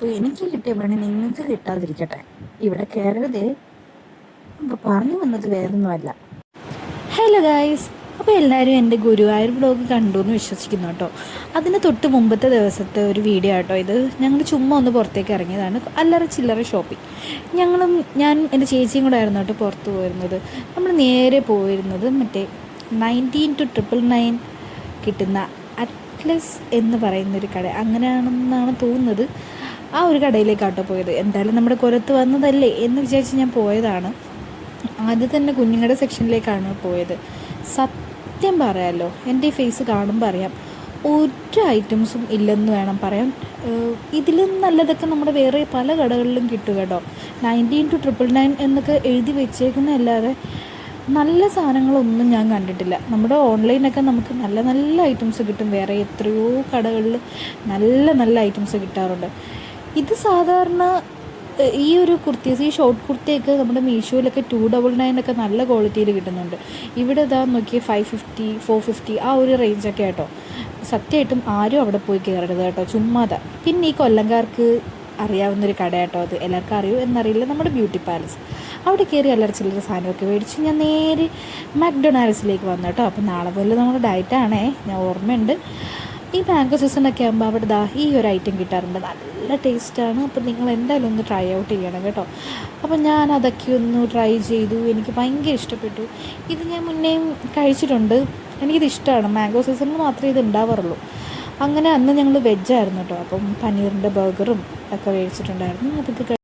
അപ്പോൾ എനിക്ക് കിട്ടിയ പണി നിങ്ങൾക്ക് കിട്ടാതിരിക്കട്ടെ. ഇവിടെ കയറരുതേ. അപ്പോൾ പറഞ്ഞു വന്നത് വേറൊന്നുമല്ല. ഹലോ ഗായ്സ്, അപ്പോൾ എല്ലാവരും എൻ്റെ ഗുരുവായൂർ വ്ലോഗ് കണ്ടു എന്ന് വിശ്വസിക്കുന്നു കേട്ടോ. അതിന് തൊട്ട് മുമ്പത്തെ ദിവസത്തെ ഒരു വീഡിയോ ആട്ടോ ഇത്. ഞങ്ങൾ ചുമ്മാ ഒന്ന് പുറത്തേക്ക് ഇറങ്ങിയതാണ്, അല്ലറ ചില്ലറ ഷോപ്പിംഗ്. ഞാൻ എൻ്റെ ചേച്ചിയും കൂടെ ആയിരുന്നു കേട്ടോ പുറത്ത് പോയിരുന്നത്. നമ്മൾ നേരെ പോയിരുന്നത് മറ്റേ 19-999 കിട്ടുന്ന അറ്റ്ലസ് എന്ന് പറയുന്നൊരു കട, അങ്ങനെയാണെന്നാണ് തോന്നുന്നത്. ആ ഒരു കടയിലേക്കാട്ടോ പോയത്. എന്തായാലും നമ്മുടെ കൊരത്ത് വന്നതല്ലേ എന്ന് വിചാരിച്ച് ഞാൻ പോയതാണ്. ആദ്യം തന്നെ കുഞ്ഞുങ്ങളുടെ സെക്ഷനിലേക്കാണ് പോയത്. സത്യം പറയാമല്ലോ, എൻ്റെ ഈ ഫേസ് കാണുമ്പോൾ അറിയാം ഒരു ഐറ്റംസും ഇല്ലെന്ന് വേണം പറയാൻ. ഇതിലും നല്ലതൊക്കെ നമ്മുടെ വേറെ പല കടകളിലും കിട്ടും കേട്ടോ. 19-999 എന്നൊക്കെ എഴുതി വെച്ചേക്കുന്നതല്ലാതെ നല്ല സാധനങ്ങളൊന്നും ഞാൻ കണ്ടിട്ടില്ല. നമ്മുടെ ഓൺലൈനൊക്കെ നമുക്ക് നല്ല നല്ല ഐറ്റംസ് കിട്ടും. വേറെ എത്രയോ കടകളിൽ നല്ല നല്ല ഐറ്റംസ് കിട്ടാറുണ്ട്. ഇത് സാധാരണ ഈ ഒരു കുർത്തീസ്, ഈ ഷോർട്ട് കുർത്തിയൊക്കെ നമ്മുടെ മീഷോയിലൊക്കെ 299 നല്ല ക്വാളിറ്റിയിൽ കിട്ടുന്നുണ്ട്. ഇവിടെ ഇതാ നോക്കി 550, 450 ആ ഒരു റേഞ്ചൊക്കെ കേട്ടോ. സത്യമായിട്ടും ആരും അവിടെ പോയി കയറരുത് കേട്ടോ, ചുമ്മാതാ. പിന്നെ ഈ കൊല്ലംകാർക്ക് അറിയാവുന്നൊരു കട കേട്ടോ അത്. എല്ലാവർക്കും അറിയൂ എന്നറിയില്ല, നമ്മുടെ ബ്യൂട്ടി പാലസ്. അവിടെ കയറി എല്ലാവരും ചില്ലറ സാധനമൊക്കെ മേടിച്ച് ഞാൻ നേരെ മക്ഡൊണാൾഡ്സിലേക്ക് വന്നു കേട്ടോ. അപ്പോൾ നാളെ പോലെ നമ്മുടെ ഡയറ്റാണേ, ഞാൻ ഓർമ്മയുണ്ട്. ഈ മാംഗോ സീസണൊക്കെ ആകുമ്പോൾ അവിടെ ദാ ഈ ഒരു ഐറ്റം കിട്ടാറുണ്ട്, നല്ല ടേസ്റ്റാണ്. അപ്പോൾ നിങ്ങൾ എന്തായാലും ഒന്ന് ട്രൈ ഔട്ട് ചെയ്യണം കേട്ടോ. അപ്പോൾ ഞാൻ അതൊക്കെ ഒന്ന് ട്രൈ ചെയ്തു, എനിക്ക് ഭയങ്കര ഇഷ്ടപ്പെട്ടു. ഇത് ഞാൻ മുന്നേയും കഴിച്ചിട്ടുണ്ട്, എനിക്കിത് ഇഷ്ടമാണ്. മാംഗോ സീസണിൽ മാത്രമേ ഇത് ഉണ്ടാവാറുള്ളൂ. അങ്ങനെ അന്ന് ഞങ്ങൾ വെജായിരുന്നു കേട്ടോ. അപ്പം പനീറിൻ്റെ ബർഗറും ഒക്കെ മേടിച്ചിട്ടുണ്ടായിരുന്നു. അതൊക്കെ